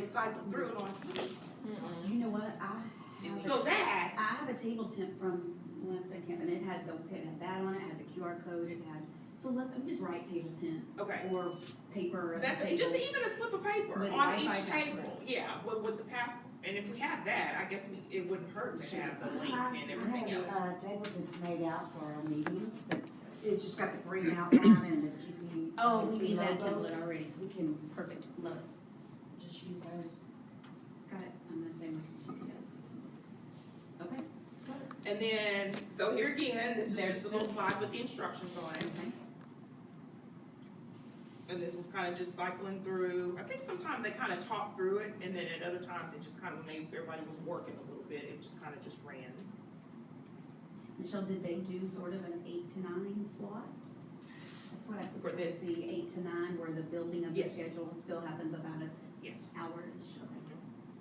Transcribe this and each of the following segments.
cycle through it on his. You know what, So that, I have a table temp from last I came, and it had that on it, had the QR code, it had, so let them just write table temp, okay, or paper at the that's table. just even a slip of paper With on Wi-Fi each password. table, yeah, with the pass, and if we have that, I guess it wouldn't hurt to have the link and everything else. I have tabletop's made out for our meetings, but it's just got the green outline and the GP. Oh, we ISD need that logo. template already, We can perfect, love it, just use those. got it, I'm gonna say my GPS. Okay, And then, so here again, this is There's just a little slide with the instructions on it. okay, And this was kind of just cycling through, I think sometimes they kind of talk through it, and then at other times it just kind of, when everybody was working a little bit, it just kind of just ran. Michelle, did they do sort of an 8 to 9 slot? That's what I For supposed this? to see, 8 to 9, where the building of the Yes. schedule still happens about an Yes, hour-ish, okay.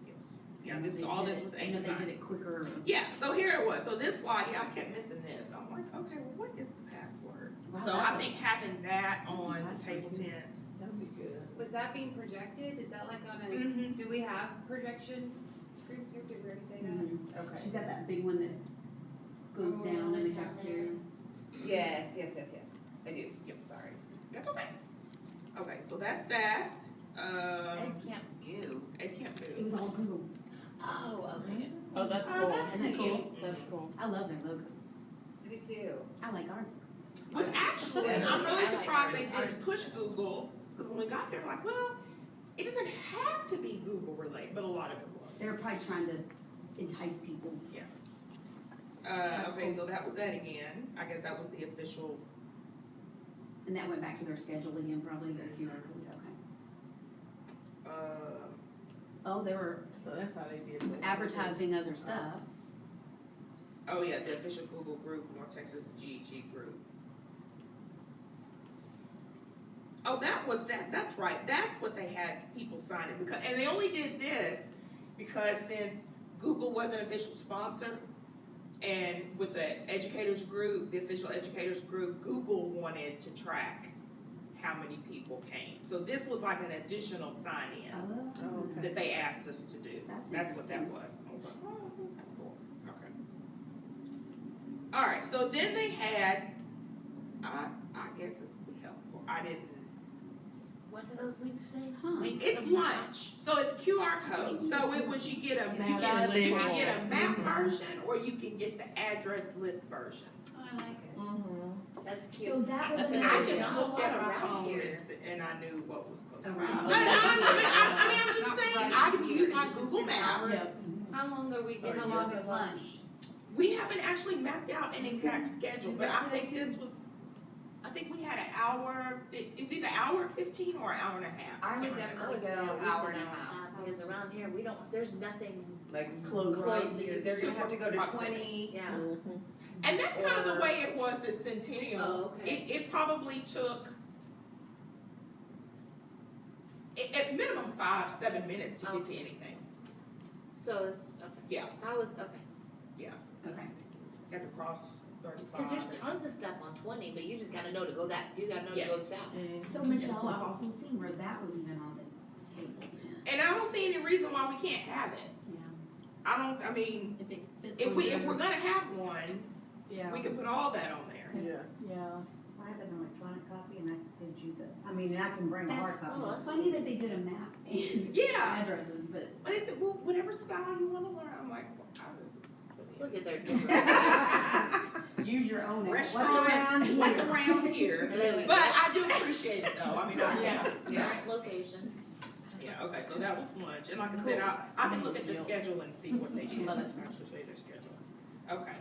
yes. Yeah, this, all this was I H know they did nine. it quicker. Yeah, so here it was, so this slide, yeah, I kept missing this, I'm like, okay, well, what is the password? Wow, So that's I a- think having that on the That's table good. tent. That would be good. Was that being projected? Is that like on a, Mm-hmm. do we have projection screens here? Did we already say that? Mhm. Okay. She's got that big one that goes Oh, down in the that's cafeteria. Yes, I do. Yep. Sorry. That's okay. Okay, so that's that, Camp View. it can't It do. was all Google. Oh, okay. Oh, that's Oh, cool. that's Isn't it cool? That's cool. I love their logo. I do too. I like our. Which actually, I'm really I like surprised they ours. didn't Ours is push good. Google, because when we got there, we're like, well, it doesn't have to be Google related, but a lot of it was. They're probably trying to entice people. That's Okay, cool. so that was that again, I guess that was the official, And that went back to their schedule again, probably, the QR code, okay. Oh, they were So that's how they did it. advertising other stuff. oh yeah, the official Google group, North Texas GEG group. Oh, that's right, that's what they had people sign it, because, and they only did this because since Google was an official sponsor, and with the educators group, the official educators group, Google wanted to track how many people came. So this was like an additional sign-in Oh, that they asked us to do. That's That's what that interesting. was. I was like, oh, what's that for? Okay. All right, so then they had, I guess this would be helpful. I didn't, What do those links say? Huh. it's lunch, so it's QR code. So it was, you get a, you can That's get a cool. map version, or you can get the address list version. Oh, I like it. Mm-hmm. That's cute. So that was That's another I good. just thing. looked at my Around phone here. and I knew what was close. Around. But I mean, I'm just saying, I can use my Google map. Yep. How long are we And how long is lunch? We haven't actually mapped out an exact schedule, but I think this was, I think we had an hour, it's either hour 15 or an hour and a half. I would can't definitely remember. go at least hour an and a hour half. Because around here, we don't, there's nothing, Like Close. Close. They're gonna have to go to Proximity. 20. yeah. And that's kind of the Or- way it was at Centennial. Oh, okay. It probably took, at minimum 5-7 minutes to get to anything. So it's, okay. Yeah. So I was, okay. Okay. Had to cross 35. Cause there's tons of stuff on 20, but you just gotta know to go that, you gotta know to go Yes. south. So Michelle, I've also seen where that was even on the table tent. And I don't see any reason why we can't have it. Yeah. I mean, If it fits. if on we're whatever- gonna have one, Yeah. we can put all that on there. Yeah. Yeah. I have an electronic copy and I can send you and I can bring a hard That's copy. cool. funny that they did a map and Yeah. addresses, but But they said, well, whatever style you wanna learn, I'm like, well, I was. Look at their different. use your own. What's Restaurants, around here? what's around here? But I do appreciate it though, I mean, Yeah. Current location. yeah, okay, so that was lunch, and like I said, I can look at the schedule and see what they did. Love it. I should show you their schedule. Okay,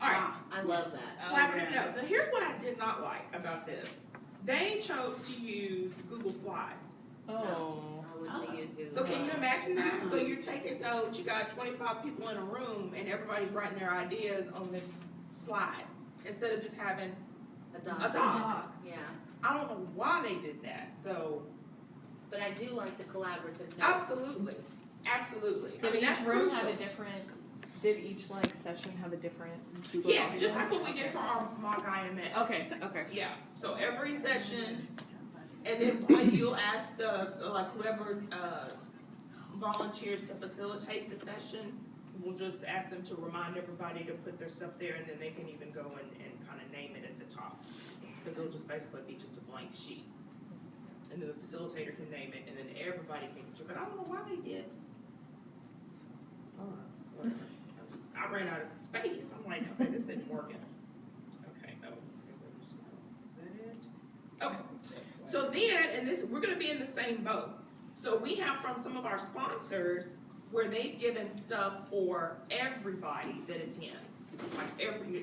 alright, I love that. collaborative notes, so here's what I did not like about this. They chose to use Google Slides. Oh. I wouldn't use Google. So can you imagine that? So you're taking notes, you got 25 people in a room, and everybody's writing their ideas on this slide, instead of just having A dog. a doc. Yeah, I don't know why they did that, so, but I do like the collaborative notes. absolutely, absolutely. I Did mean, each that's room crucial. have a different, did each like session have a different Google Yes, Doc? just like what we did for our mock IMS. Okay, okay. Yeah, so every session, and then like you'll ask the, like whoever's, volunteers to facilitate the session. We'll just ask them to remind everybody to put their stuff there, and then they can even go and kind of name it at the top. Because it'll just basically be just a blank sheet. And then the facilitator can name it, and then everybody can, but I don't know why they did. Whatever. I ran out of space, I'm like, okay, this isn't working. Okay, oh, is that it? Okay, so then, and this, we're gonna be in the same boat. So we have from some of our sponsors where they've given stuff for everybody that attends. Like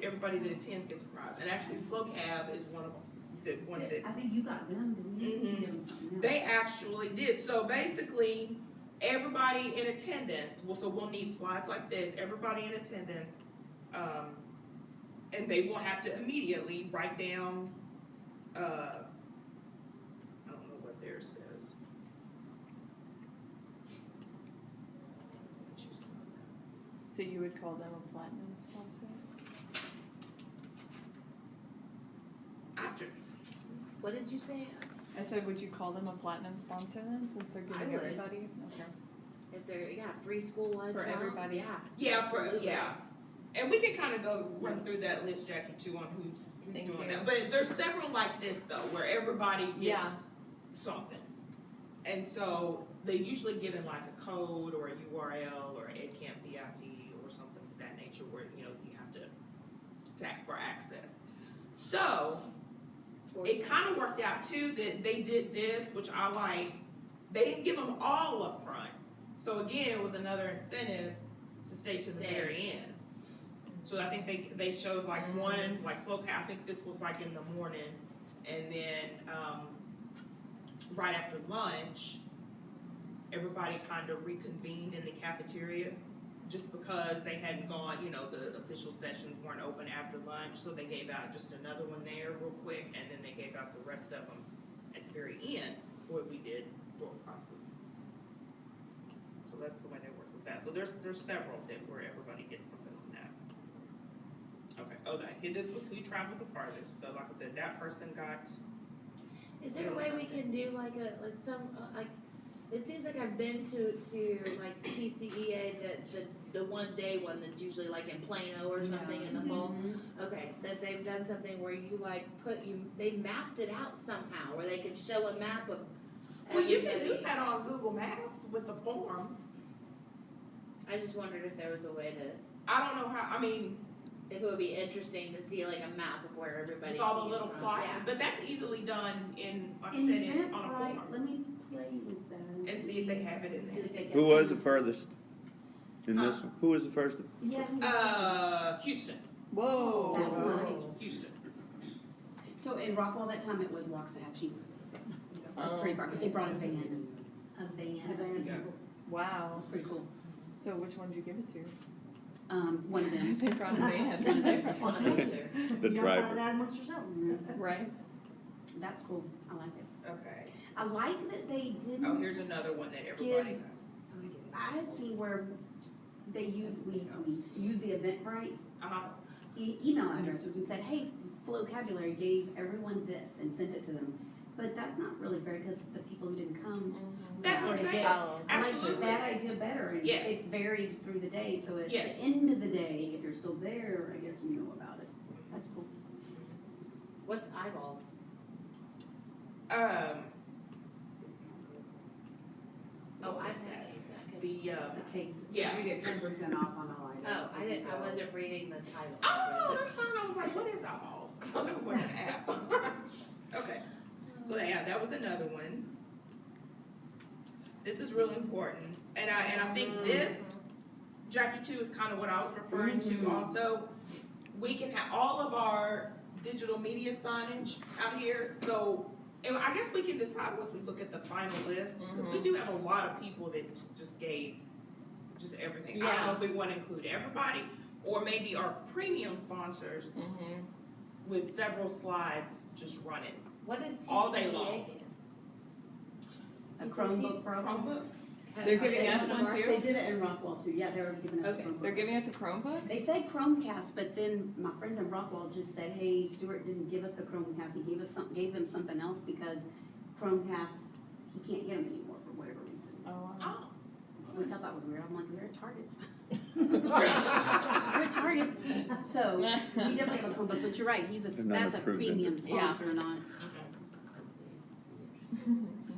everybody that attends gets a prize, and actually FloCab is one of them, that I think you got them, didn't you? Mhm. You gave them something else. they actually did. So basically, everybody in attendance, so we'll need slides like this, everybody in attendance, and they will have to immediately write down, I don't know what theirs says. So you would call them a platinum sponsor? After, What did you say? I said, would you call them a platinum sponsor then, since they're I giving would. everybody? Okay. If they're, free school lunch. For out? everybody. Yeah. yeah, Absolutely. and we can kind of run through that list, Jackie, too, on who's Thank doing you. that. But there's several like this though, where everybody Yeah. gets something. And so they usually give in like a code or a URL or EdCamp VIP or something of that nature where, you have to tap for access. So it kind of worked out too that they did this, which I like. They didn't give them all up front. So again, it was another incentive to stay to the Stay. very end. So I think they showed like one, like FloCab, I think this was like in the morning, and then, right after lunch, everybody kind of reconvened in the cafeteria, just because they hadn't gone, the official sessions weren't open after lunch, so they gave out just another one there real quick, and then they gave out the rest of them at the very end, what we did door process. So that's the way they work with that, so there's several where everybody gets something on that. Okay, this was who traveled the farthest, so like I said, that person got, Is there a way we can do like it seems like I've been to like TCEA, the one day one that's usually like in Plano or something in the fall. Okay, that they've done something where you like they mapped it out somehow, where they could show a map of well, you can do everybody. that on Google Maps with the form. I just wondered if there was a way to, I don't know how, if it would be interesting to see like a map of where everybody with all the came little from. plots, Yeah. but that's easily done in, like I In said, on a Eventbrite, form. let me play with that. And see if they have it in See if there. they Who got was the it. furthest in this one? Who was the first? Yeah. Houston, Whoa. That's nice. Houston. So in Rockwall that time, it was Waxahachie. It was pretty far, but they brought a van. A van. Yeah. That Wow. was pretty cool. So which one did you give it to? One of them. They brought a van. On a poster. The Y'all driver. find it out amongst yourselves. Right? That's cool. I like it. Okay. I like that they didn't. Oh, here's another one that everybody Give- got. I had seen where they use, we use the Eventbrite Uh-huh. email addresses and said, hey, Flowcabulary gave everyone this and sent it to them. But that's not really fair because the people who didn't come. That's what I'm That's saying. Oh. I like Absolutely. that idea better, and Yes. it's varied through the day, so at Yes. the end of the day, if you're still there, I guess you know about it. That's cool. What's eyeballs? Oh, what I was said that? Exactly. The, The case. yeah. You get 10% off on all items. Oh, I wasn't reading the title. Oh, that's fine. I was like, what is eyeballs? I don't know what an app. Okay. So yeah, that was another one. This is really important. And I think this, Jackie, too, is kind of what I was referring to also. We can have all of our digital media signage out here. So, and I guess we can decide once we look at the final list, because we do have a lot of people that just gave just everything. I don't know if we want to include everybody, or maybe our premium sponsors with several slides just running. What did All day TCEA long. give? A Chromebook program. Chromebook. They're giving us one They too? did it in Rockwall too, yeah, they were giving us a Okay. Chromebook. They're giving us a Chromebook? They said Chromecast, but then my friends in Rockwall just said, hey, Stuart didn't give us the Chromecast, he gave them something else because Chromecast, he can't get them anymore for whatever reason. Oh, wow. Oh, which I thought was weird. I'm like, we're at Target. We're at Target. So we definitely have a Chromebook, but you're right, They're not that's a approved in premium it. sponsor, not.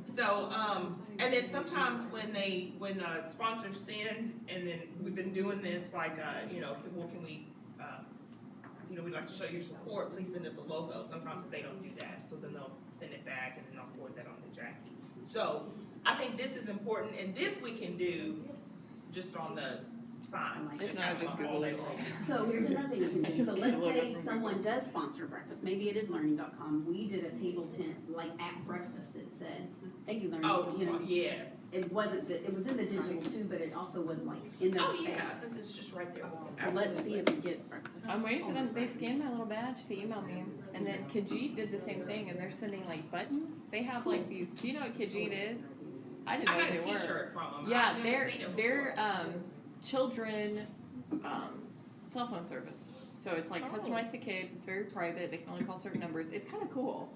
So, and then sometimes when sponsors send, and then we've been doing this, like, you know, can we, you know, we'd like to show your support, please send us a logo. Sometimes if they don't do that, so then they'll send it back and then they'll forward that on to Jackie. So, I think this is important, and this we can do just on the signs. It's just not have just them all Google day it. long. So here's another thing you can I do, just so get let's a logo say from someone does sponsor breakfast, maybe it is learning.com, we did a table tent, like at breakfast, it said, thank you, learning, Oh, you know. yes. It wasn't, it was in the digital too, but it also was like in their Oh, face. yeah, since it's just right there. So let's see if we get breakfast. I'm waiting for them, they scanned my little badge to email me, and then Khajiit did the same thing, and they're sending like buttons, they have like these, do you know what Khajiit is? I didn't I know got a what they were. t-shirt from them. Yeah, I've never seen it they're before. children cell phone service. So it's like customized to kids. It's very private. They can only call certain numbers. It's kind of cool.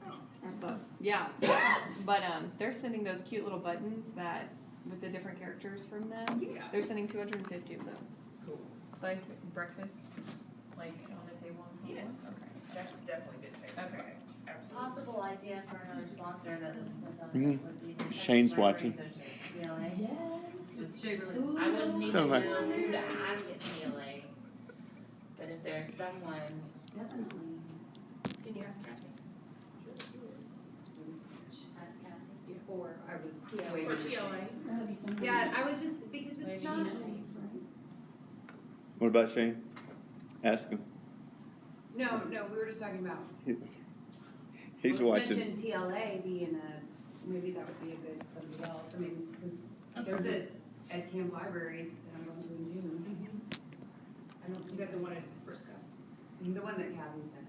But yeah, but they're sending those cute little buttons that with the different characters from them. Yeah. They're sending 250 of those. Cool. So I breakfast like on the table. Yes. Okay. That's definitely good taste. Okay. Absolutely. Possible idea for another sponsor that Mhm. would be Texas Shane's Library watching. Association, TLA. It's sugar. I wouldn't even Oh, know my- who to ask at TLA. But if there's someone, Definitely. Can you ask Kathy? ask Kathy. Or I was For waiting. TLA. Gotta be somebody. Yeah, I was just, because it's not, What about Shane? Ask him. no, we were just talking about. He's Let's watching. mention TLA being maybe that would be a good somebody else, I mean, because there's a Ed Camp Library that I'm going to in June. I don't Is see that the one in Frisco? the one that Kathy sent.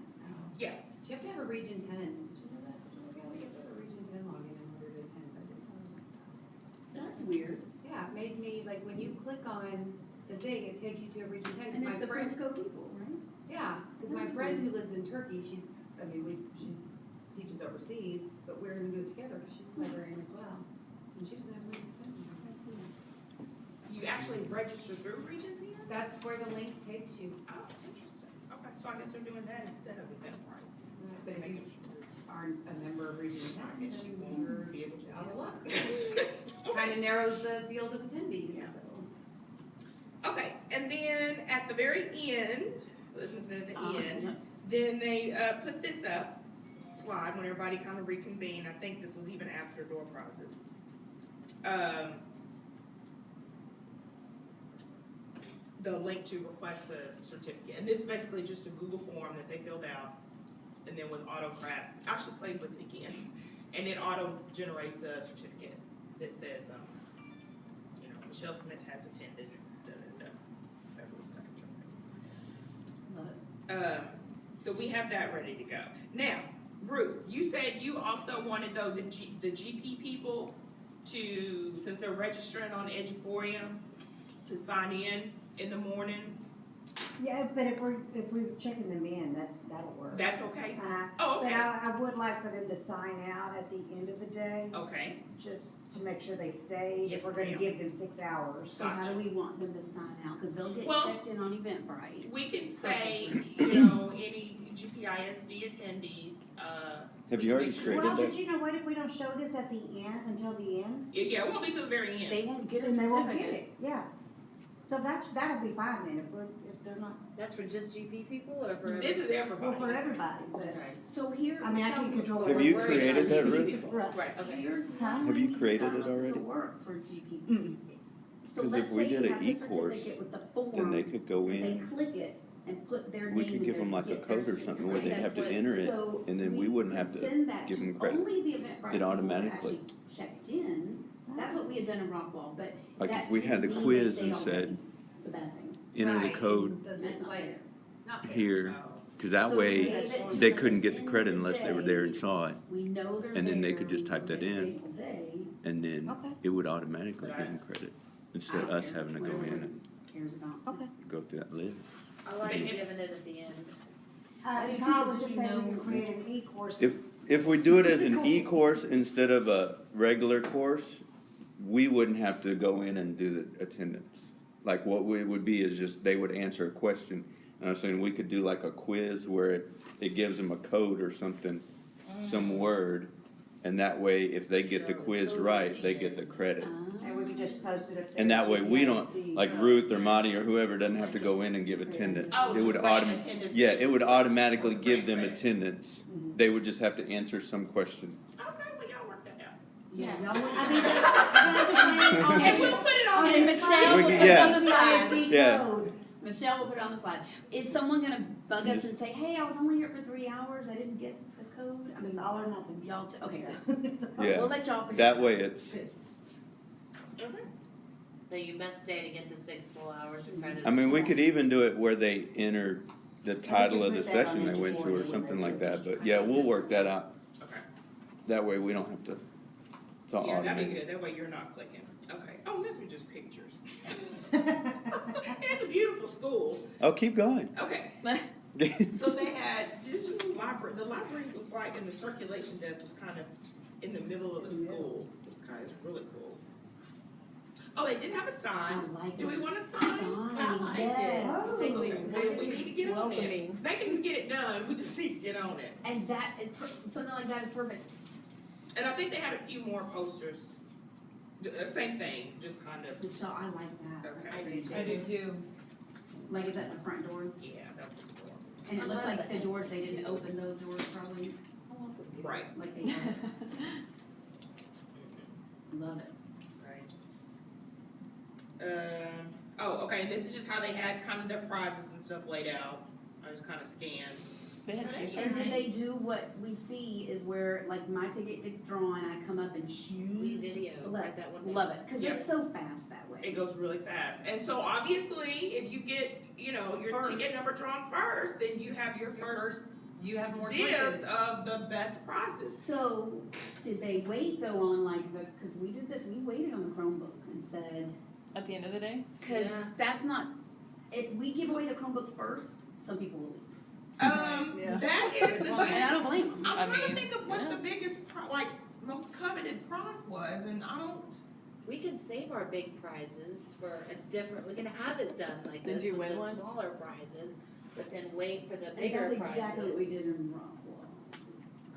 Yeah. Do you have to have a Region 10? Did you know that? Did you look at it? You have to have a Region 10 login in order to attend. I didn't know. That's weird. Yeah, it made me, like, when you click on the thing, it takes you to a Region 10, And because it's my the friend, Frisco people, right? yeah, because my friend who lives in Turkey, she teaches overseas, but we're gonna do it together, because she's a librarian as well, and she doesn't have a Region 10. That's neat. You actually register through Region 10? That's where the link takes you. Oh, interesting. Okay, so I guess they're doing that instead of Eventbrite. But if you aren't a member of Region I 10, guess you won't be able to. out of luck. Okay. Kind of narrows the field of attendees, Yeah. so. Okay, and then at the very end, so this is at the end, Yep. then they put this up, slide, when everybody kind of reconvened. I think this was even after door prizes. The link to request the certificate, and this is basically just a Google form that they filled out, and then with AutoCrat, I actually played with it again, and it auto generates a certificate that says, you know, Michelle Smith has attended, Beverly Stucker Training. Love it. So we have that ready to go. Now, Ruth, you said you also wanted though the GP people to, since they're registering on Eduphoria, to sign in the morning. Yeah, but if we're checking them in, that'll work. That's okay? Uh, Oh, But okay, I would like for them to sign out at the end of the day, okay, just to make sure they stay. Yes, If we're gonna ma'am. give them 6 hours. So how Gotcha. do we want them to sign out? Cause they'll get Well- checked in on Eventbrite. we can say, you know, any GPISD attendees, Have please you already make sure- created Well, that? but you know what, if we don't show this at the end, until the end, Yeah, it won't be till the very end. They won't get a then they won't get certificate. it, yeah. So that'll be fine then, if they're not, That's for just GP people or for? This is well, for everybody. everybody, but, Right. So here. I mean, I can't Michelle, control. Have what you we're created that, doing. Ruth? Right. Right, okay. Here's Huh? one Have way you we can created go it about this already? will work for GP. Mm-mm. So 'Cause let's if we say did you an have the e-course, certificate with the Then form, they could go they in, click it and put their name we in could give there them to like a get their code or something where certificate. they'd have to That's what- enter it, So and then we wouldn't have could to send that give to them credit. only the Eventbrite people that automatically. actually checked in. That's what we had done in Rockwall, but Like that if we had a doesn't mean quiz they and stayed said, already. It's the bad thing. enter the Right, code and So That's it's not like, there. it's not fair. here, Oh. cause that So way we gave it to they them couldn't at get the the end credit of the unless they were day. there and saw it, We know they're and then they could there just type on that that in. stable day. and then Okay. it would automatically give them credit, instead of us having to go in and Cares about. Okay. go through that list. I like And- giving it at the end. I do too, Kyle was because just you saying we know- can create an e-course. If we do it as an e-course instead of a regular course, we wouldn't have to go in and do the attendance. Like what we would be is just, they would answer a question. And I'm saying we could do like a quiz where it gives them a code or something, some word. And that way, if they get the quiz right, they get the credit. And we could just post it up there. And that way, we don't, GPSD. like Ruth or Marty or whoever doesn't have to go in and give attendance. Oh, It to would rate attendance. Yeah, it would automatically give Rate them credit. attendance. They would just have to answer some question. Okay, well, y'all work that out. Yeah, y'all would, I mean, that's, And we'll put it on And there. Michelle We will can- put it yeah. on the slide. GPSD Yeah. code. Michelle will put it on the slide. Is someone gonna bug us and say, hey, I was only here for 3 hours, I didn't get the code? I It's mean, all or nothing. y'all, okay, good. It's all- Yeah. We'll let y'all figure it That out. way, it's, Okay. So you must stay to get the 6 full hours of credit. I mean, we could even do it where they enter the title of the put that on session they the went to board or when something they like do that, it. but yeah, we'll work that out. Okay. That way, we don't have to, it's all Yeah, that'd be automated. good, that way you're not clicking. Okay, oh, this was just pictures. It's a beautiful school. Oh, keep going. Okay, so they had digital library, the library was like, and the circulation desk was kind of in the middle of the school. It was kind of really cool. Oh, they did have a sign. I like Do we this want a sign? sign, like yes. it. Okay, then we need to get on it. Welcoming. They can get it done, we just need to get on it. And that, something like that is perfect. And I think they had a few more posters, same thing, just kind of, Michelle, I like that. okay, I do too. Like, is that the front door? yeah, that's cool. And it I looks love like the it. doors, they didn't open those doors probably, Right, like they had. Love it. right. Oh, okay, and this is just how they had kind of their prizes and stuff laid out. I just kind of scanned. They had Okay. t-shirts. And did they do what we see is where, like, my ticket gets drawn, I come up and We choose? video, Love like that one. day. Love it, cause Yeah. it's so fast that way. It goes really fast. And so obviously, if you get, you know, your First. ticket number drawn first, then you have your first You have more dibs choices. of the best prizes. So, did they wait though on like the, cause we did this, we waited on the Chromebook and said, At the end of the day, cause Yeah. that's not, if we give away the Chromebook first, some people will leave. Yeah. That is the And I big, don't blame them. I'm I trying to mean, think of what yeah. the biggest, like, most coveted prize was, and I don't, We can save our big prizes for a different, we can have it done like Did this you with win the one? smaller prizes, but then wait for the And bigger that's prizes. exactly what we did in Rockwell.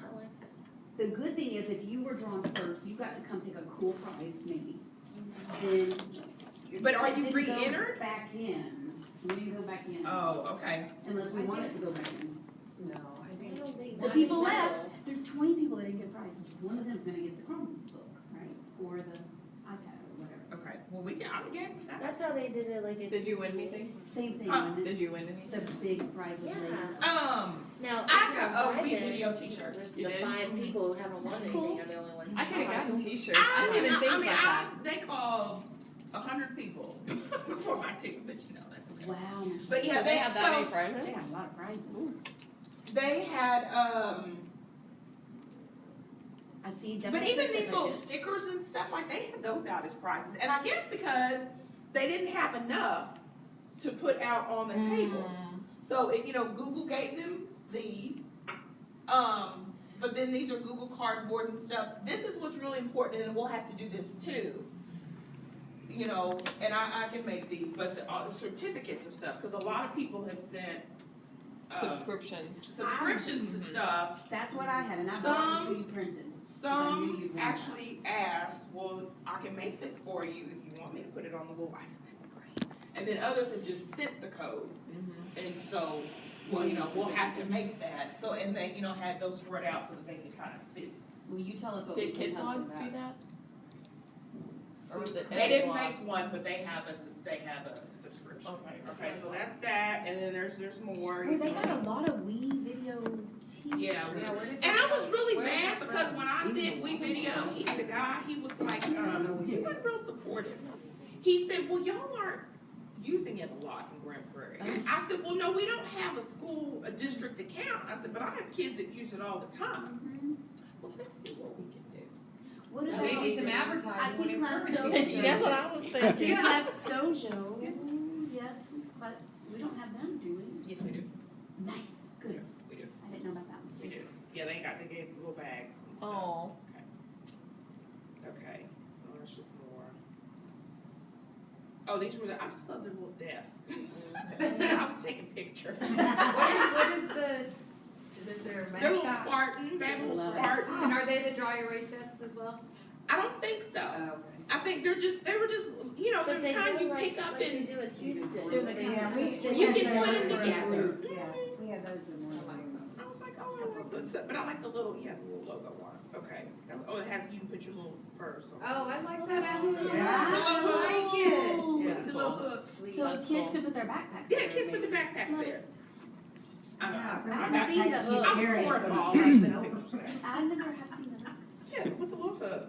I like that. The good thing is if you were drawn first, you got to come pick a cool prize maybe. Then. your But are ticket you didn't go re-entered? Back in, we didn't go back in, oh, okay. unless we wanted to go back in. No, I think. I don't think The that people is left, level. there's 20 people that didn't get prizes, one of them's gonna get the Chromebook, right, or the iPad or whatever. Okay, well, we can, I'm getting that. That's how they did it, like at did you win TCA. anything? Same thing, Huh. wasn't it? Did you win anything? The big prize was Yeah. later. Now, I if got you're a We private, Video t-shirt. The You did? 5 people who haven't won That's anything cool. are the only ones. I could have gotten t-shirts. I I didn't even think about that. They called 100 people for my ticket, but you know, that's okay. Wow. But yeah, Did they have that many so prizes? They got a lot of prizes. they had, I see but definitely even these little certificates. stickers and stuff, like they had those out as prizes. And I guess because they didn't have enough to put out on the tables. So, you know, Google gave them these, but then these are Google Cardboard and stuff. This is what's really important, and we'll have to do this too. You know, and I can make these, but the certificates of stuff, because a lot of people have sent Subscriptions. subscriptions to stuff. That's what I had, and I bought Some- until you printed. I knew Some you'd want actually asked, well, I can make this for you if you want me to put it on the wall. I said, that's great. And then others have just sent the code. And so, well, you know, we'll have to make that. So, and they, you know, had those spread out so that they can kind of see. Will you tell us what we Did can Kid help Dogs with do that? that? Or was it? They didn't Ed Block? make one, but they have a subscription. Okay. Okay, so that's that, and then there's more. Oh, they had a lot of Wii video t-shirts. Yeah, Yeah, where did And I was really Where's mad that because from? when I did We Video, the guy, he was like, he wasn't real supportive. He said, well, y'all aren't using it a lot in Grand Prairie. I said, well, no, we don't have a district account. I said, but I have kids that use it all the time. Mhm. Well, let's see what we can do. What about? Maybe some I advertising see would Class encourage people. Dojo. That's what I was I see thinking. Class Dojo, yes, but we don't have them, do we? Yes, we do. Nice, good, We do. I didn't know about that one. We do. Yeah, they gave little bags and stuff. Oh, Okay. Well, that's just more. Oh, these were I just love their little desks. I was taking pictures. What is the, is it their They're little mascot? Spartan, they're little Love it. Spartan. And are they the dry erase desks as well? I don't think so. Oh, okay. I think they were just, you know, But the they kind go you like, pick up like they and. do at Houston. They're the They kind Yeah, have- we You had can those put it for together. group, Yeah, we had those in one. I was like, oh, I like this, but I like the little, the little logo one, okay. Oh, it has, you can put your little purse on. Oh, I like That's that. cool. I like it. It's a little hook. So That's kids cool. could put their backpacks. Yeah, there, kids put the maybe. backpacks there. I know, I haven't seen the hook. I'm horrible, I took pictures. I never have seen the hook. Yeah, with the little hook.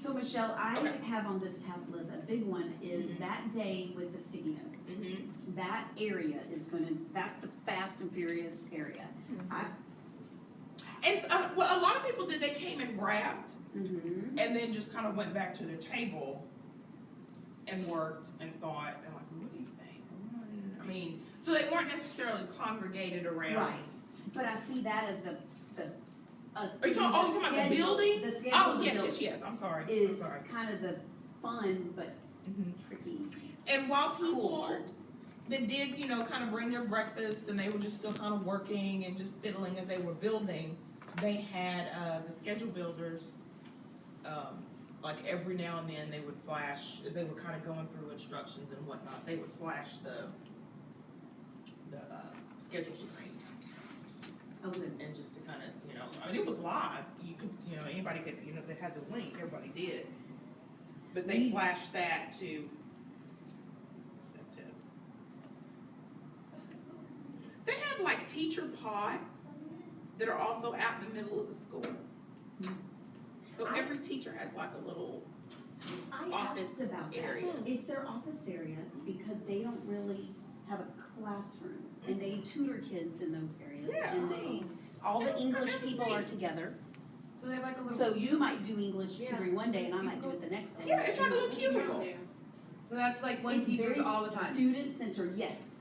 So Michelle, I Okay. have on this task list, a big one is that day with the sticky notes. Mm-hmm. That area is that's the fast and furious area. And, what a lot of people did, they came and grabbed, Mm-hmm. and then just kind of went back to their table and worked and thought, and like, what do you think? I mean, so they weren't necessarily congregated around. Right, but I see that as the, us. Are you talking about the schedule- building? The schedule Oh, of the yes, building yes, I'm sorry, I'm is sorry. kind of the fun but Mhm. tricky. And while Cool people part. that did, kind of bring their breakfast and they were just still kind of working and just fiddling as they were building, they had, the schedule builders, like every now and then they would flash, as they were kind of going through instructions and whatnot, they would flash the schedule screen. Oh, good. And just to kind of, I mean, it was live, you could, anybody could, that had the link, everybody did. But they We- flashed that to, that's it. They have like teacher pods that are also out in the middle of the school. So every teacher has like a little, I Office asked about that. area. It's their office area because they don't really have a classroom and they tutor kids in those areas. Yeah. And all the That's English pretty people are neat. together. So they have like a little. So you might do English Yeah. tutoring one day and I might do it the next day. yeah, it's like a little cubicle. So that's like one It's teacher very all the time. student centered, yes.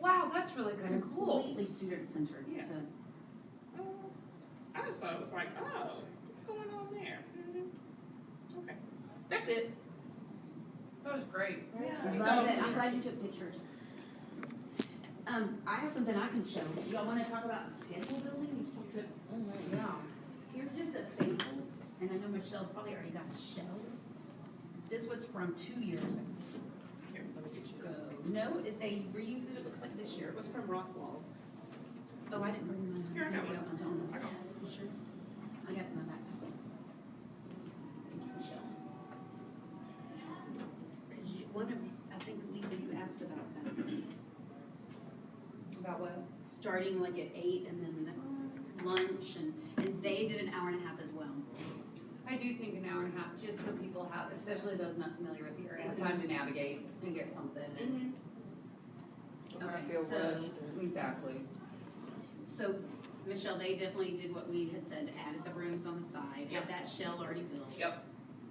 Wow, that's really good and cool. Completely student centered. Yeah. I just thought it was like, oh, what's going on there? Okay, that's it. That was great. I So- love it. I'm glad you took pictures. I have something I can show. Do y'all wanna talk about schedule building? You still could, yeah. Here's just a sample, and I know Michelle's probably already got a shell. This was from 2 years ago. Here, let me get you. No, they reused it, it looks like this year. It was from Rockwall. Oh, I didn't bring mine. Here, I got Maybe one. don't I got one. You sure? I got it in my backpack. Thank you, Michelle. Cause I think Lisa, you asked about that. About what? Starting like at 8 and then lunch and they did an hour and a half as well. I do think an hour and a half, just so people have, especially those not familiar with the area, have time to navigate and get something. And Okay, so, Exactly. so Michelle, they definitely did what we had said, added the rooms on the side, Yep. had that shell already built. Yep,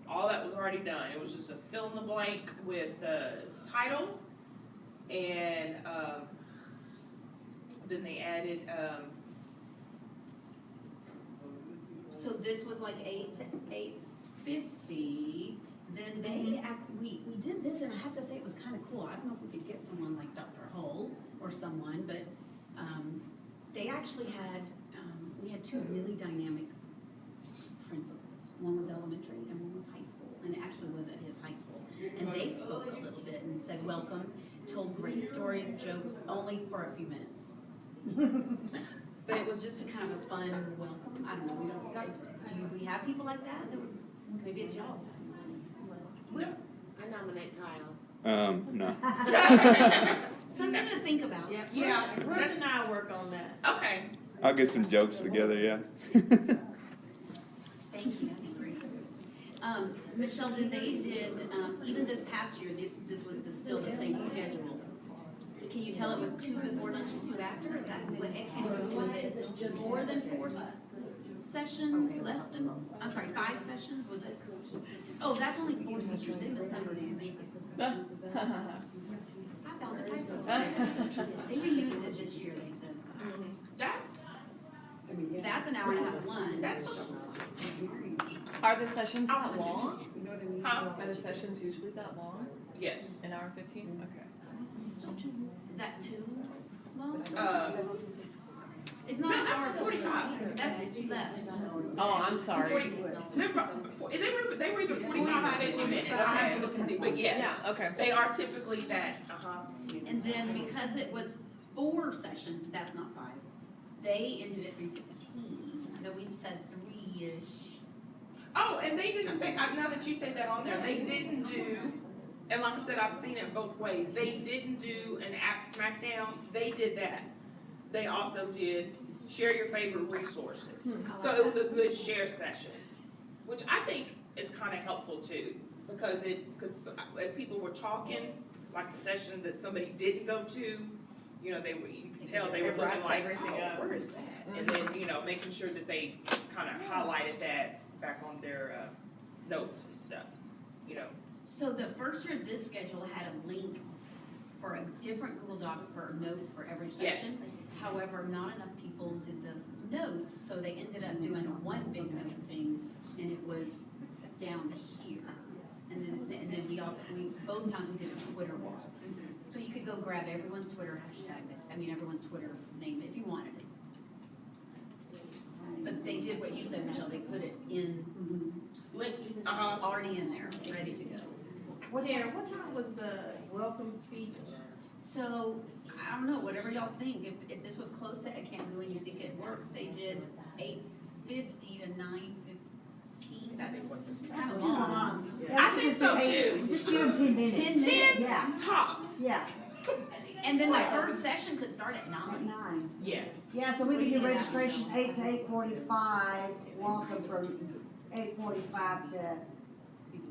all that was already done, it was just a fill in the blank with the titles, and, then they added, So this was like 8 to 8:50. Then they, we did this and I have to say it was kind of cool. I don't know if we could get someone like Dr. Hull or someone, but they actually had, we had 2 really dynamic principals. One was elementary and one was high school, and it actually was at his high school. And they spoke a little bit and said welcome, told great stories, jokes, only for a few minutes. But it was just a kind of a fun welcome. I don't know, do we have people like that? That would, maybe it's y'all. No. I nominate Kyle. No. Something to think about. Yeah, Ruth that's, and I work on that. okay, I'll get some jokes together, yeah. Thank you, that'd be great. Michelle, then they did, even this past year, this was still the same schedule. Can you tell it was 2 before lunch and 2 after? Is that what it came, was it more than 4 sessions, less than, I'm sorry, 5 sessions, was it? Oh, that's only 4 sessions, this number. I found the typo. They reused it this year, they said. that, That's an hour and a half lunch. that's, Are the sessions I'll that send it to long? you. You know what I mean? Huh? Are the sessions usually that long? Yes. An hour and 15? Okay. Is that too long? It's No, not an that's hour. 45. That's less. Oh, I'm sorry. They were either 45 or 50 minutes, I had to look and see, but yes. Yeah, okay. They are typically that, And then because it was 4 sessions, that's not 5. They ended at 3:15. I know we've said 3-ish. Oh, and they didn't, now that you say that on there, they didn't do, and like I said, I've seen it both ways. They didn't do an app smackdown, they did that. They also did share your favorite resources. So it was a good share session, which I think is kind of helpful too, because as people were talking, like the session that somebody didn't go to, you know, you could tell they were It looking wraps like, everything oh, up. where is that? And then, you know, making sure that they kind of highlighted that back on their notes and stuff, you know. So the first year, this schedule had a link for a different Google Doc for notes for every session. Yes. However, not enough people did those notes, so they ended up doing a one big note thing, and it was down here. And then both times we did a Twitter wall. So you could go grab everyone's Twitter hashtag, everyone's Twitter name if you wanted it. But they did what you said, Michelle, they put it in, Links, already in there, ready to go. Tanner, what time was the welcome speech? So, I don't know, whatever y'all think, if this was close to EdCamp and you think it works, they did 8:50 to 9:15, that's kind That's of too long. long. I think so Hey, too. Just give them 10 minutes. 10 minutes? Yeah, Tops, yeah, And then the first session could start at at 9. 9. yes. Yeah, so we We could do can do that, registration Michelle. 8 to 8:45, welcome from 8:45 to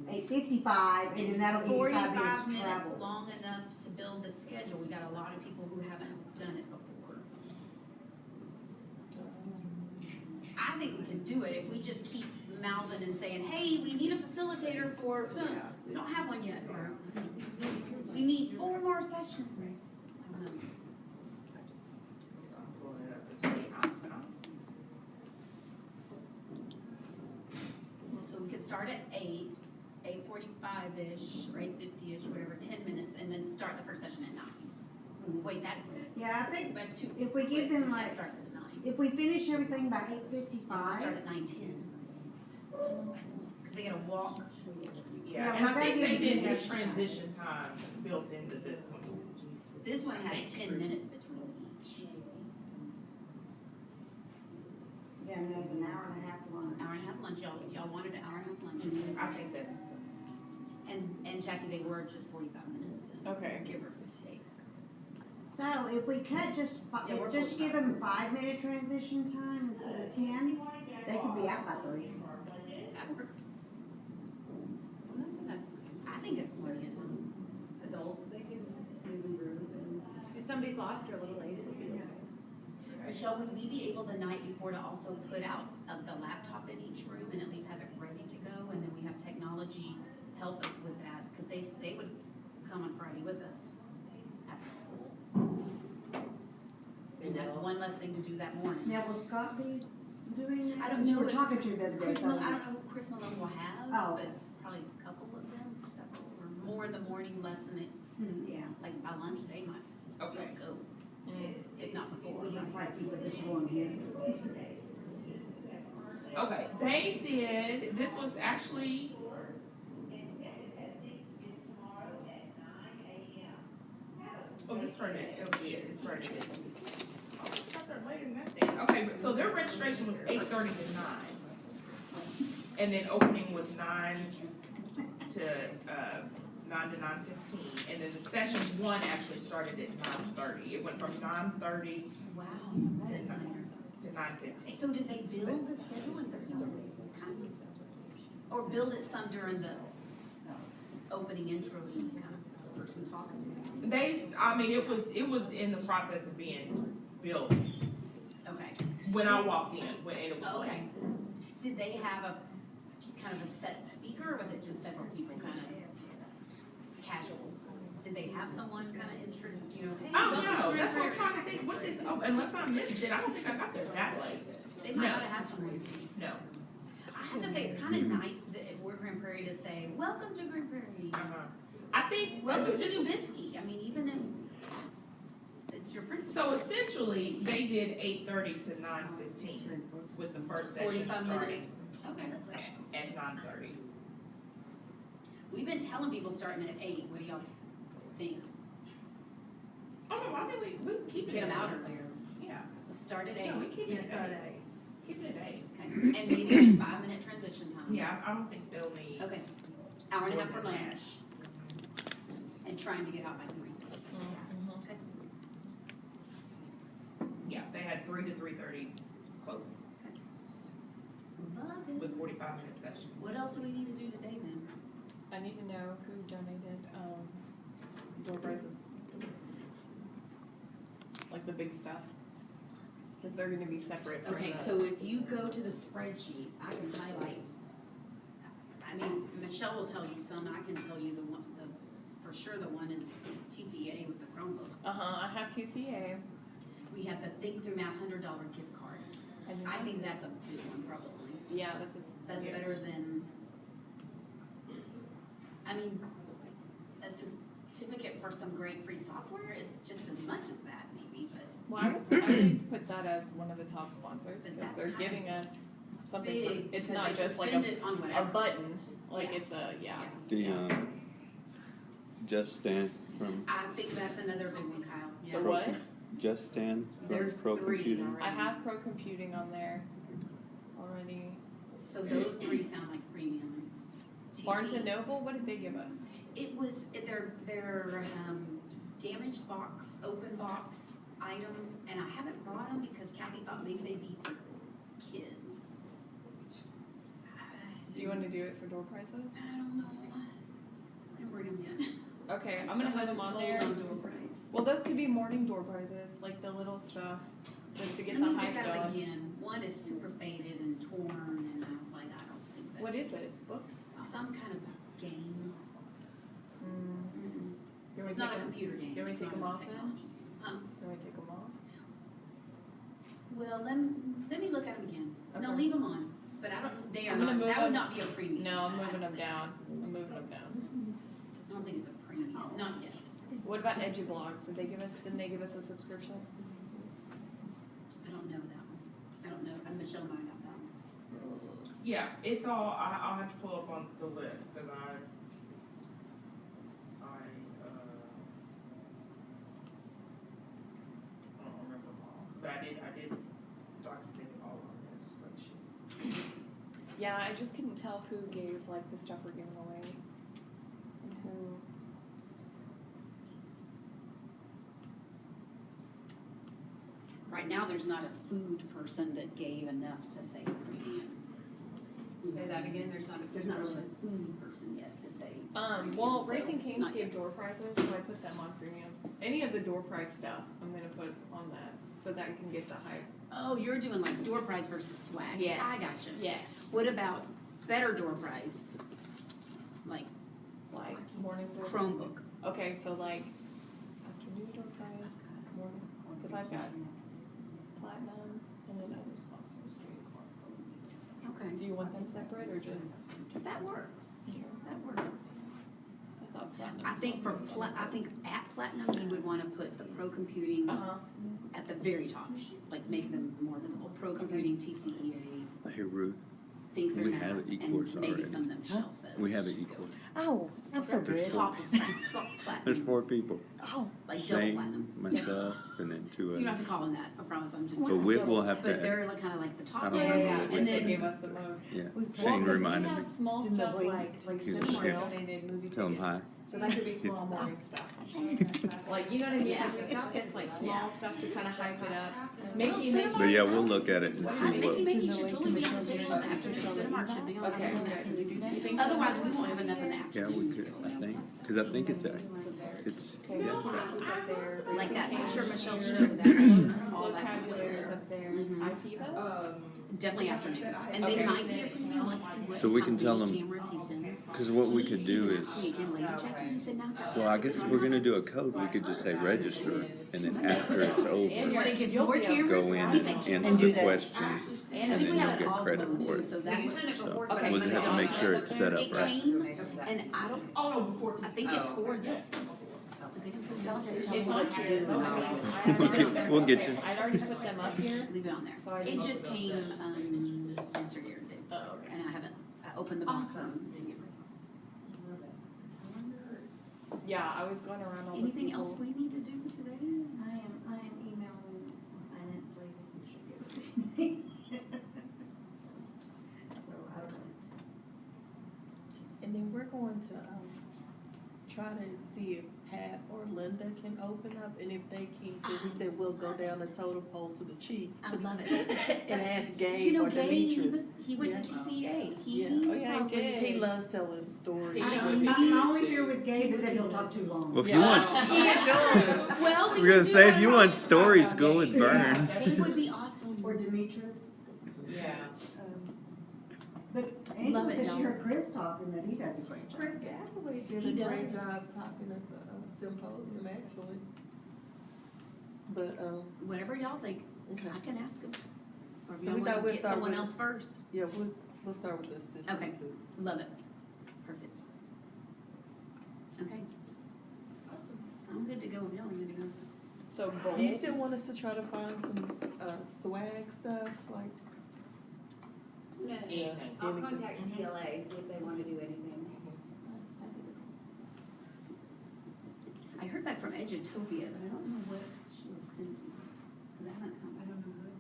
8:55, and It's then that'll give you 5 45 minutes to minutes travel. long enough to build the schedule, we got a lot of people who haven't done it before. I think we can do it if we just keep mouthing and saying, hey, we need a facilitator for, we don't have one yet, or we need 4 more sessions. I don't know. I'm pulling it up and see. So we could start at 8, 8:45-ish, or 8:50-ish, whatever, 10 minutes, and then start the first session at 9. Wait, Yeah, I think that's too. if we give wait, them can't like, start at 9. if we finish everything by We have to 8:55, start at 9:10. Because they gotta walk. Yeah, Yeah, and I we're think gonna they give did you have the- transition time built into this one. This one has 10 minutes between each. yeah, and there's an hour and a half lunch. Hour and a half lunch, y'all wanted an hour and a half lunch, you said. I think that's, And Jackie, they were just 45 minutes then. Okay. Give or take. So if we cut Yeah, we're just give 45. them 5-minute transition time instead of 10, they could be out by 3. That works. Well, that's enough. I think it's plenty of time. Adults, they can move and groove, and if somebody's lost or a little late, it'll be okay. Michelle, would we be able the night before to also put out the laptop in each room and at least have it ready to go? And then we have technology help us with that, because they would come on Friday with us after school. And that's one less thing to do that morning. Now, will Scott be doing that? I don't You know were if talking to the other day. Chris, so- I don't know what Chris Malone will have, Oh. but probably a couple of them, or several, or more in the morning, less in it, Yeah. like by lunch, they might be able okay. to go, Mm. if not before. We're gonna try to keep this one here. Okay, they did, this was actually. Oh, this started, it started. Oh, it started later than that then. Okay, but so their registration was 8:30 to 9. And then opening was 9 to 9:15. And then the session 1 actually started at 9:30. It went from 9:30 Wow, that is later. to 9:15. So did they build the schedule in 30 days? Or build it some during the opening intro and kind of person talking? It was in the process of being built Okay. when I walked in, and it was Okay. late. Did they have a kind of a set speaker, or was it just several people kind of casual? Did they have someone kind of introduce, hey, Oh, welcome no, to that's what I'm Grand trying to think, what is, unless I missed it, I don't think I got there that late. Prairie? They might No. not have someone. No. I have to say, it's kind of nice that if we're Grand Prairie to say, welcome to Grand Prairie. Uh-huh. I think. Welcome to just- Nabisky, I mean, even if it's your principal. So essentially, they did 8:30 to 9:15 with the first session 45 starting minutes. Okay. at 9:30. We've been telling people starting at 8, what do y'all think? Oh, no, I think we can keep Just it. get them at out 8. earlier. Yeah, Let's start at 8. yeah, we keep Yeah, it start at at 8. Keep it at 8. Okay, and maybe 5-minute transition times. Yeah, I don't think they'll need. Okay, hour and a half for more than lunch. And trying to get out by 3. Okay. Yeah, they had 3 to 3:30 closing Love it. with 45-minute sessions. What else do we need to do today then? I need to know who donated, door prizes. Like the big stuff. Cause they're gonna be separate from Okay, the- so if you go to the spreadsheet, I can highlight. I mean, Michelle will tell you some, I can tell you the one, for sure the one is TCA with the Chromebook. Uh-huh, I have TCA. We have the Think Through Math $100 gift card. I think that's a big one probably. Yeah, that's a. That's yes. better than, I mean, a certificate for some great free software is just as much as that maybe, but Well, I would put that as one of the top sponsors, But because that's they're kind of giving us something for, big. it's because not they can just like spend a it on whatever. button, like Yeah. it's a, yeah. Yeah. The, Just Stand from I think that's another big one, Kyle. The Yeah. what? Just Stand from There's Pro 3 Computing. already. I have pro computing on there already. So those 3 sound like premiums. Barnes TC and Noble, what did they give us? It was, their damaged box, open box items, and I haven't brought them because Kathy thought maybe they'd be for kids. Do you wanna do it for door prizes? I don't know. I didn't bring them yet. Okay, I'm gonna have them on there. Sold on door prize. Well, those could be morning door prizes, like the little stuff, just to get Let the me look hype at them going. again. One is super faded and torn, and I was like, I don't think that's. What is it? Books? Some kind of game. Mm. Mm-mm. You want It's me not to a computer game. you want me It's to take not them off technology. Huh? You want me to take them off? Well, let me look at them again. No, Okay. leave them on, but I don't, they are I'm gonna not, move that would them- not be a premium. No, I'm I moving don't them think. down. I'm moving them down. I don't think it's a premium, not yet. What about EduBlogs? Didn't they give us a subscription? I don't know that one. I don't know, Michelle and I got that one. Yeah, it's all, I'll have to pull up on the list, cause I don't remember them all, but I did document it all on this spreadsheet. Yeah, I just couldn't tell who gave like the stuff we're giving away. And who. Right now, there's not a food person that gave enough to say premium. Say that again, there's not a. There's not really a food person yet to say. Well, so Raising Cane's not gave yet. door prizes, so I put them on premium. Any of the door prize stuff, I'm gonna put on that, so that can get the hype. Oh, you're doing like door prize versus swag. Yes. I gotcha. Yes. What about better door prize? Like Like morning door. Chromebook. Okay, so like afternoon door prize, morning, cause I've got platinum and then other sponsors. Okay. Do you want them separate or just? That works. That works. I thought platinum. I think for I think at Platinum, you would wanna put the Pro Computing Uh-huh. at the very top, like make them more visible. Pro Computing, TCEA, Hey, Ruth, Think Through We Math, have and e-course maybe already. some that Michelle says. we have an e-course. Oh, I'm so There's good. Top of Platinum. There's 4 people. Oh, Like double Shane, Platinum. myself, and then 2 You don't have others. to call them that, I promise, I'm just. But we will have But to, they're like kinda like the top I don't one, remember Yeah, what we and they then gave us the most. yeah, Well, Shane 'cause reminded we me. have small It's in the stuff link. like He's cinema here. donated movie Tell him tickets. hi. So that could be small morning stuff. Like, you know what I mean? Yeah. Like, we've got this like small Yeah. stuff to kind of hype it up. Well, Mickey, cinema- But yeah, we'll look at it and see Mickey, what, Mickey It's in should the totally be link on the to table in the afternoon, Cinemark should be on the Okay, table in the okay. afternoon. You think Otherwise, we won't have enough in the yeah, afternoon. we could, I think, cause I think it's Okay, yeah. Mickey's up there. Like that Raising picture Cane's Michelle here. showed, that, all that kind of Vocabulary's stuff. up there. Mhm. IPVA? Definitely afternoon, and they Okay. might be a premium, let's see what. So we how can tell many them- cameras he sends. Cause what we could do He is, asked me again later, Jackie, he said, now it's. well, I guess if we're gonna do a code, we could just say register, and then after it's Do you over, wanna give You'll more be able to cameras? go in He said, and And do answer the that. question, I and think then we you'll have get an credit Osmo for too, it. so that would. So, but I we'll must just have to have- make sure it's set up It right. came that. And I don't, Oh, no, before. I think it's for Okay. this. I think it's Y'all just tell It's me on what you here. do and Okay. I'll. I already- We'll get you. I'd already put them up here, leave it on there. so I It didn't. just came, yesterday or the day Oh, before, okay. and I haven't, I opened the box Awesome. and didn't get ready. Yeah, I was going around all those Anything people. else we need to do today? I am emailing finance lady, see if she'll give us anything. So, I don't know. And then we're going to, try to see if Pat or Linda can open up, and if they can, then he said we'll go down the totem pole to the chiefs. I love it. And ask You Gabe know, or Demetrius. Gabe, he went to Yeah. TCA. He Yeah. would Oh, yeah, he probably- did. He loves telling stories. My only fear with Gabe is that he'll talk too long. Well, if you want, Well, we we're gonna could say do if you that. want stories, go with Yeah. Burn. He would be awesome. Or Demetrius. Yeah. But Angela Love it, said she y'all. heard Chris talking, that he does a great job. Chris Gasaway did He a great does. job talking at the symposium, actually. But, Whatever y'all think, okay, I can ask him. Or if So y'all we thought wanna we'd get start someone with- else first. yeah, we'll start with the assistant Okay. suits. Love it. Perfect. Okay. Awesome. I'm good to go if y'all are good to go. So Do you both, still want us to try to find some, swag stuff, like, Anything. I'll anything? contact TLA, see if they wanna do anything. I heard back from Edutopia, but I don't know what she was sending. They haven't come, I don't know what.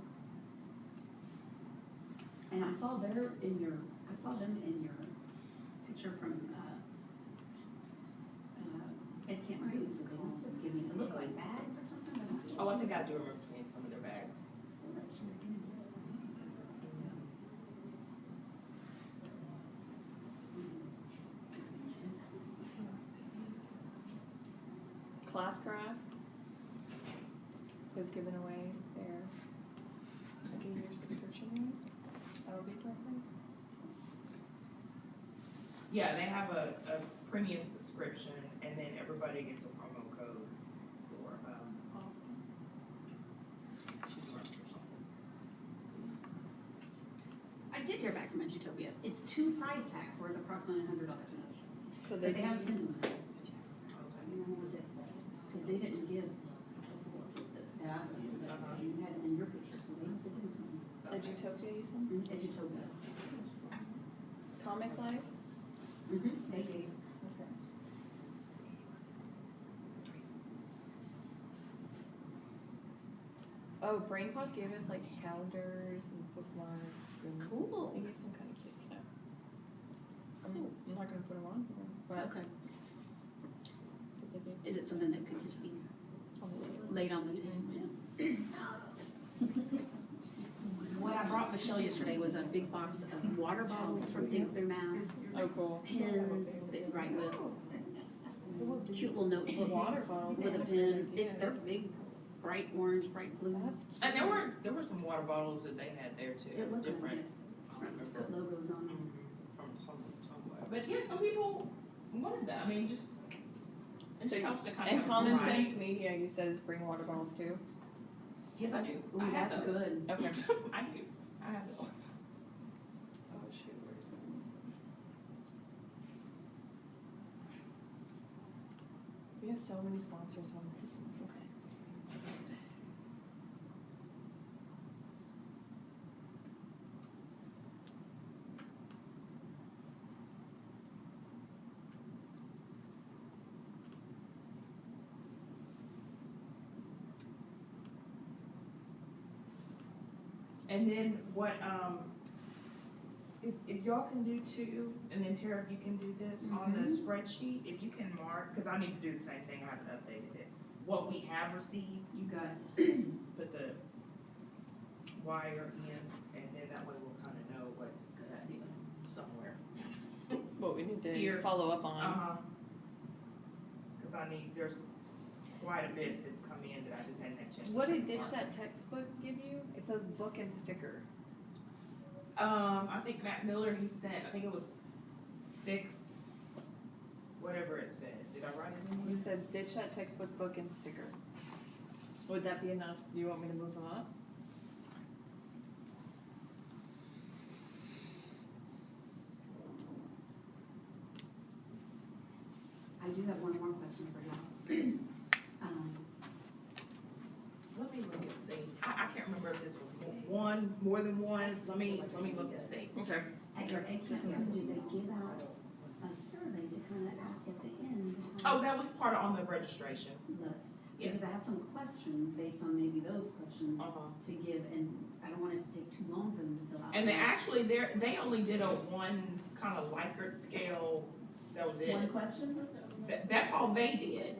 And I saw them in your picture from, Ed Camp News, so they must have given, it looked like bags or something, but I. Oh, I think I do remember seeing some of their bags. feel like she was giving us something. Classcraft is giving away their, like a year subscription. That'll be preference. Yeah, they have a premium subscription, and then everybody gets a promo code for, Awesome. 2 months or something. I did hear back from Edutopia. It's 2 prize packs worth approximately $100 each. So But they they haven't need, sent them. I don't know what that's like, because they didn't give before that I've seen, but you had it in your picture, so they must have given something. Edutopia, you said? Edutopia. Comic Life? Mm-hmm. They gave. Okay. Oh, BrainPod gave us like calendars and bookmarks and Cool. they gave some kind of cute stuff. I'm not gonna put them on here, but Okay. they gave Is it something that could just be on the table. laid on the table? Yeah. What I brought Michelle yesterday was a big box of water bottles from Think Through Math, Oh, cool. pens that you write with, cute little notebooks Water bottles, with a that's a pen. good idea. It's, they're big, bright orange, bright blue. That's And there were some water bottles that they had there too, It looked really different. good. I don't remember. Put logos on them. From somewhere. But yeah, some people wanted that. I mean, just it just So- helps to kind and of Common variety. Sense Media, you said is bring water bottles too? Yes, I do. Ooh, I have that's those. good. Okay. I do. I have those. Oh shoot, where's that? We have so many sponsors on this. Okay. And then what, if y'all can do too, and then Tara, if you can do this on the spreadsheet, if you can mark, cause I need to do the same thing, I haven't updated it. What we have received, You got it. put the wire in, and then that way we'll kinda know what's somewhere. What we need Here. to follow up on. Uh-huh. Cause I need, there's quite a bit that's come in that I just hadn't had a chance to What did mark. Ditch That Textbook give you? It says book and sticker. I think Matt Miller, he sent, I think it was 6, whatever it said. Did I write it in You here? said Ditch That Textbook, book and sticker. Would that be enough? Do you want me to move them up? I do have one more question for y'all. Let me look and see. I can't remember if this was more than one. Let me look and see. Okay. At your egg camp, did they give out a survey to kind of ask at the end? Oh, that was part of on the registration. Looked. Yes. Because I have some questions based on maybe those questions Uh-huh. to give, and I don't want it to take too long for them to fill out. And they only did a one kind of Likert scale. That was it. One question? That's all they did.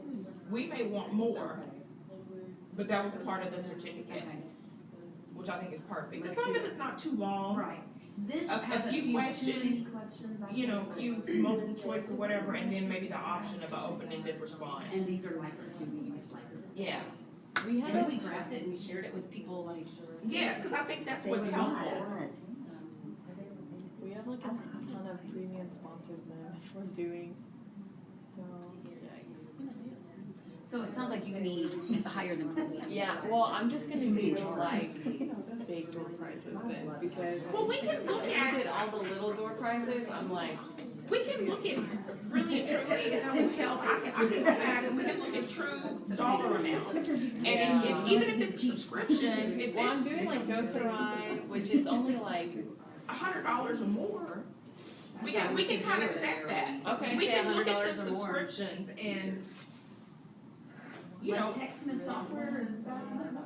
We may want more, but that was part of the certificate, Okay, which I think is perfect. As long as it's not too long. right. This A has a few few questions, too many questions. I You know, think. few multiple choice or whatever, and then maybe the option of an open-ended response. And these are Likert too, we use Likert. Yeah. We And then we graphed it and we shared it with people like. Yes, because I think that's They what's would helpful. want it. We have like a ton of premium sponsors then if we're doing, so, yikes. So it sounds like you need higher than premium. Yeah, well, I'm just gonna do like big door prizes then, because Well, we can look if we at, did all the little door prizes, I'm like, we can look at really and truly, if that will help, I can go back and we can look at true dollar amount. And if, even if it's a subscription, if well, I'm it's doing like Docerai, which it's only like, $100 or more, we can kind of set that. okay. We Say can look at $100 the or more. subscriptions and, you know. Like Textman software is about $100.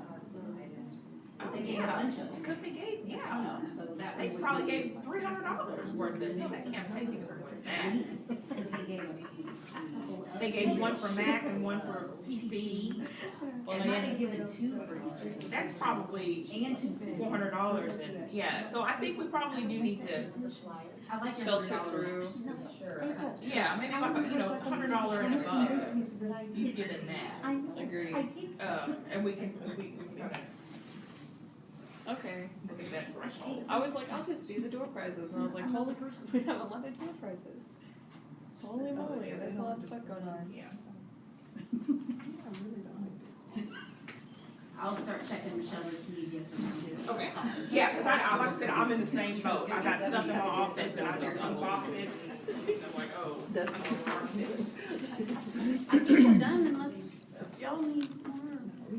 Oh, They gave a yeah, bunch of them. because they gave, A ton yeah, of them, so that they one would probably be- gave $300 worth of it. No, that can't take it worth At that. least, 'cause they gave a- They gave one for Mac and one for PC, Well, and They might then have given two for each. that's probably And two. $400 and, yeah, so I think we probably do need to, I like your Filter $100. through. Sure. yeah, maybe like a, $100 and above, you give them that. Agreed. And we can kinda Okay. look at that threshold. I was like, I'll just do the door prizes, and I was like, holy crap, we have a lot of door prizes. Holy moly, there's a lot of stuff going on. Yeah. I'll start checking Michelle to see if yes or no. Okay, yeah, cause I, like I said, I'm in the same boat. I got stuff in my office and I just unbox it and I'm like, oh. I think we're done unless y'all need more.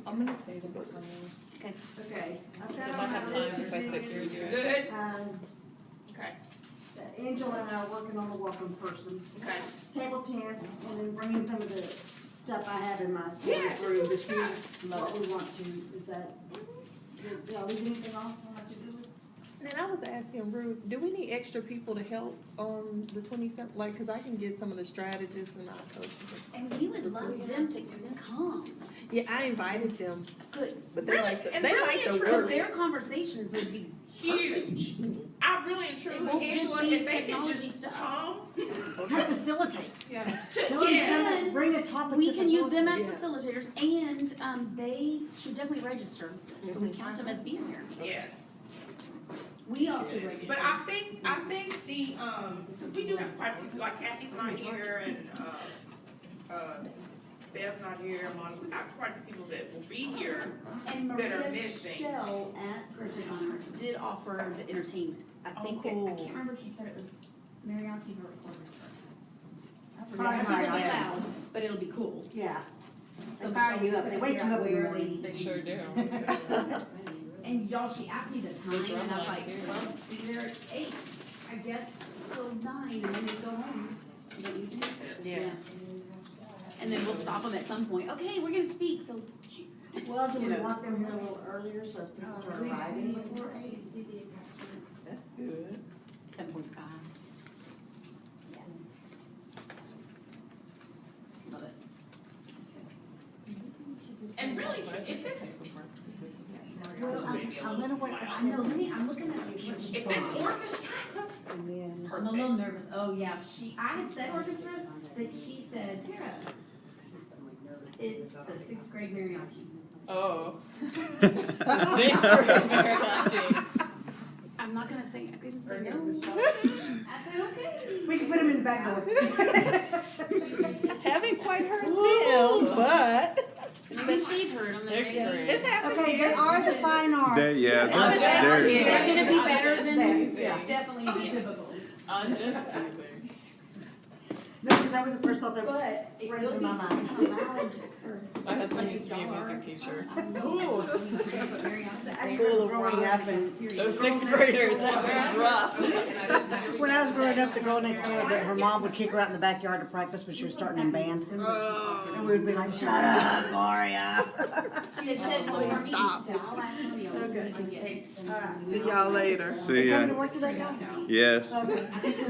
I'm gonna stay to work on these. Okay. Okay. I've If got I on my have list time, of if I sit things. here and do it. Good, Um, okay, Angela and I are working on the welcome person, okay. table tents, and then bringing some of the stuff I have in my Yeah, storage just room little to see stuff. what we want to, is that, did I leave anything off on my to-do list? And then I was asking Ruth, do we need extra people to help on the 27th? Like, cause I can get some of the strategists and our coaches. And we would love them to come. Yeah, I invited them, Good. but they Really? like the, And they really like the and Because work. their conversations would be Huge. I really and It truly, won't just Angela, be if they can technology just stuff. come Help facilitate. Yeah. Tell them yes. to bring a topic We to can use them as facilitate. facilitators and, they should definitely register, so we count them as being here. Yes. We all should register. But I think the, cause we do have quite a few, like Kathy's not here and, Bev's not here, Monica, we got quite a few people that will be here. And that are Maria missing. Shell at Griffith Honors did offer the entertainment. I think, I cool. can't remember if she said it was mariachis or orchestra. Probably Mariachis will be mariachis. loud, but it'll be cool. Yeah. So They fire Michelle you up, said they wake you figure up out in the where morning. They sure do. And y'all, she asked me the time, drum and I was line, like, too. well, be there at 8, I guess, till 9, and then we go home. Don't you think? Yeah. And then we'll stop them at some point, okay, we're gonna speak, so. Well, do You we know. want them here a little earlier so as people start arriving before 8? That's good. 7:45. Yeah. Love it. And really, if it's, Well, I'm gonna wait for I know, I'm looking at what she's if it's orchestra, and then. I'm a little perfect. nervous, oh yeah, I had said orchestra, but she said, Tara, it's the 6th grade mariachi. Oh. The 6th grade mariachi. I'm not gonna say, I couldn't say no. I said, okay. We can put them in the back door. Haven't quite heard them, but But she's heard them, Sixth grade. it's happening. Okay, there are the fine arts. Yeah, They're gonna be better than, Yeah. definitely the typical. I'm just teasing. No, because that was the first thought that But it ran will through be my mind. allowed for. My husband like used to be a $1. music teacher. I grew up growing up and Those sixth graders, that was rough. when I was growing up, the girl next door, her mom would kick her out in the backyard to practice when she was starting in band. And we would be like, shut up, Gloria. She had said one more each, so I'll ask one of you. Okay. All right. See y'all later. See You ya. coming to work today, guys? Yes. Okay.